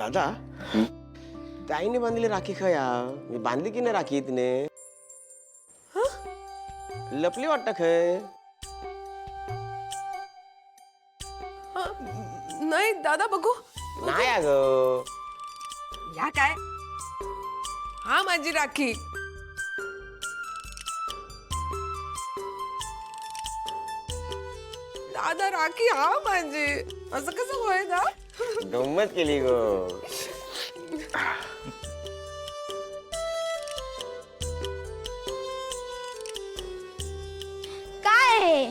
दादा ताईने बांधलेली राखी खया मी बांधली की नाही राखी तिने लपली वाटत खय नाही दादा बघू नाही अग या काय हा माझी राखी दादा राखी हा माझी असं कसं होय ना गंमत केली ग काय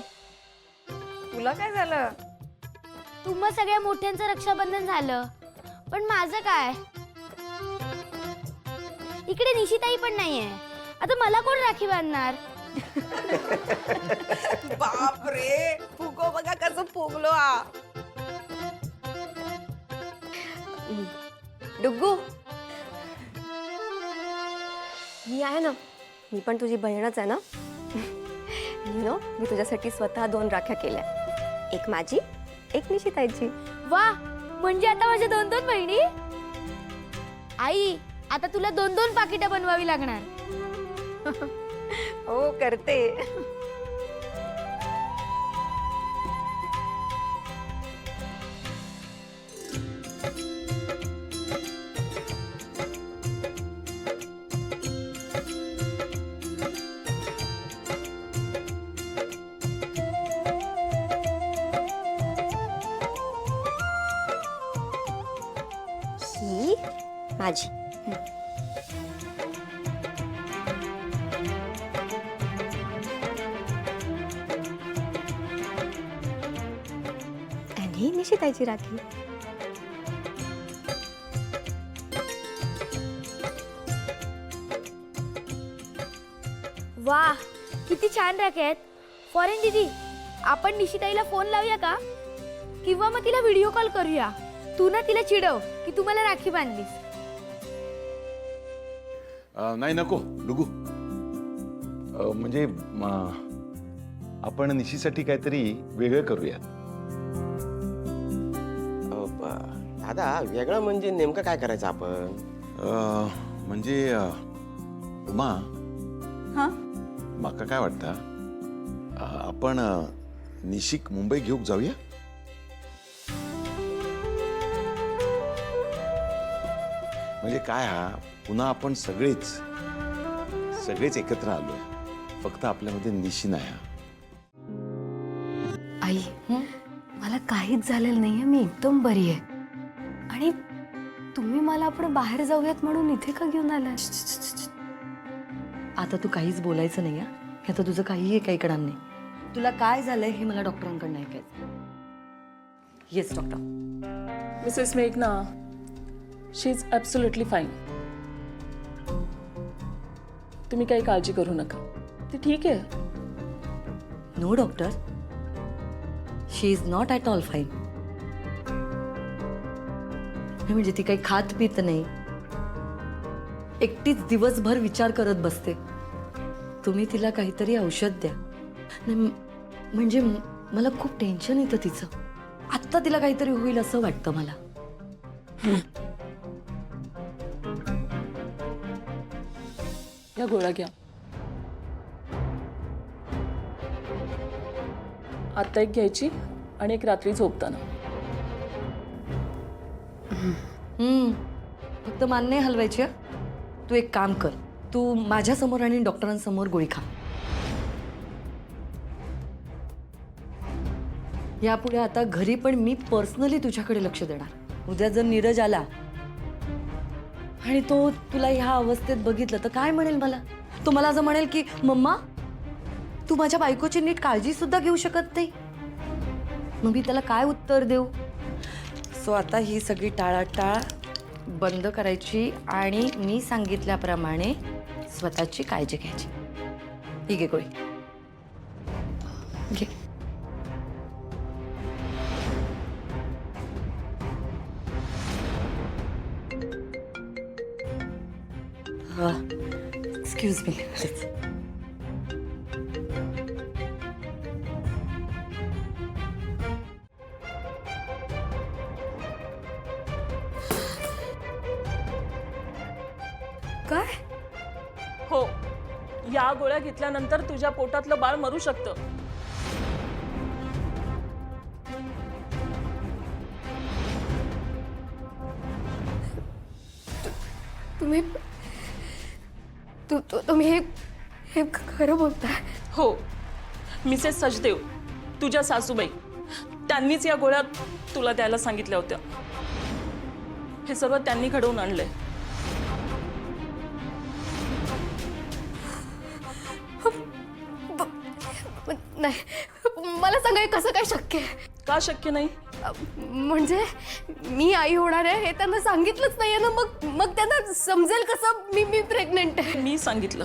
तुला काय झालं तुम्हा सगळ्या मोठ्यांचं रक्षाबंधन झालं पण माझं काय इकडे निशिताई पण नाहीये आता मला कोण राखी बांधणार बाप रे फुगो बघा कसं फुगलो हा डुग्गू मी आहे ना मी पण तुझी बहीणच आहे ना मी तुझ्यासाठी स्वतः 2 राख्या केल्या एक माझी एक निशिताईची वा म्हणजे आता माझ्या 2 बहिणी आई आता तुला 2 पाकिटं बनवावी लागणार हो करते ही माझी आणि निशिताईची राखी वा किती छान राख्या आहेत फॉरेन दीदी आपण निशिताईला फोन लावूया का किंवा मग तिला व्हिडिओ कॉल करूया तू ना तिला चिडव की तू मला राखी बांधलीस नाही नको डुगू म्हणजे आपण निशीसाठी काहीतरी वेगळं करूयात दादा वेगळं म्हणजे नेमकं काय करायचं आपण म्हणजे उमा हा माका काय वाटतं आपण निशिक मुंबई घेऊन जाऊया म्हणजे काय हा पुन्हा आपण सगळेच एकत्र आलोय फक्त आपल्यामध्ये निशी नाही हा. आई मला काहीच झालेलं नाहीये मी एकदम बरी आहे आणि तुम्ही मला आपण बाहेर जाऊयात म्हणून इथे का घेऊन आला आता तू काहीच बोलायचं नाही हे आता तुझं काहीही ऐकणार नाही तुला काय झालंय हे मला डॉक्टरांकडनं ऐकायचं येस डॉक्टर मिसेस मेघना शी इज ॲब्सोल्युटली फाईन तुम्ही काही काळजी करू नका ती ठीक आहे no doctor she is not at all fine म्हणजे ती काही खात पित नाही एकटीच दिवसभर विचार करत बसते तुम्ही तिला काहीतरी औषध द्या म्हणजे मला खूप टेन्शन येतं तिचं आत्ता तिला काहीतरी होईल असं वाटतं मला या गोळ्या घ्या आत्ता एक घ्यायची आणि एक रात्री झोपताना फक्त मान नाही हलवायची हं? तू एक काम कर तू माझ्यासमोर आणि डॉक्टरांसमोर गोळी खा यापुढे आता घरी पण मी पर्सनली तुझ्याकडे लक्ष देणार उद्या जर नीरज आला आणि तो तुला ह्या अवस्थेत बघितलं तर काय म्हणेल मला तो मला असं म्हणेल की मम्मा तू माझ्या बायकोची नीट काळजी सुद्धा घेऊ शकत नाही मग मी त्याला काय उत्तर देऊ सो आता ही सगळी टाळाटाळ बंद करायची आणि मी सांगितल्याप्रमाणे स्वतःची काळजी घ्यायची ठीक आहे गोळी घे एक्सक्यूज मी प्लीज हो, या गोळ्या घेतल्यानंतर तुझ्या पोटातलं बाळ मरू शकतं. तुम्ही तुम्ही हे खरं बोलताय? हो, मिसेस सचदेव, तुझ्या सासूबाई, त्यांनीच या गोळ्या तुला द्यायला सांगितल्या होत्या. हे सर्व त्यांनी घडवून आणलंय. नाही, मला सांगा, हे कसं काय शक्य आहे? का शक्य नाही? म्हणजे मी आई होणार आहे हे त्यांना सांगितलंच नाहीये ना. मग त्यांना समजेल कसं मी प्रेग्नंट आहे? मी सांगितलं.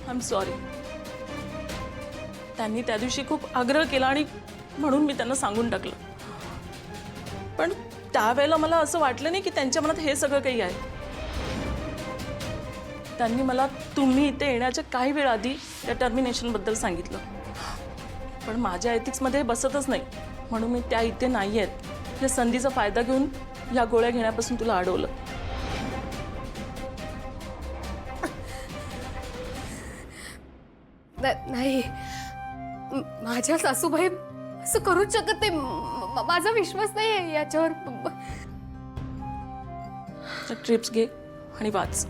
I am sorry. त्यांनी त्या दिवशी खूप आग्रह केला आणि म्हणून मी त्यांना सांगून टाकलं. पण त्यावेळेला मला असं वाटलं नाही की त्यांच्या मनात हे सगळं काही आहे. त्यांनी मला तुम्ही इथे येण्याच्या काही वेळ आधी त्या टर्मिनेशनबद्दल सांगितलं. पण माझ्या एथिक्समध्ये बसतच नाही, म्हणून मी त्या इथे नाही आहेत या संधीचा फायदा घेऊन या गोळ्या घेण्यापासून तुला अडवलं. नाही, माझ्या सासूबाई असं करूच शकत नाही. माझा विश्वास नाही आहे याच्यावर. ट्रिप्स घे आणि वाच.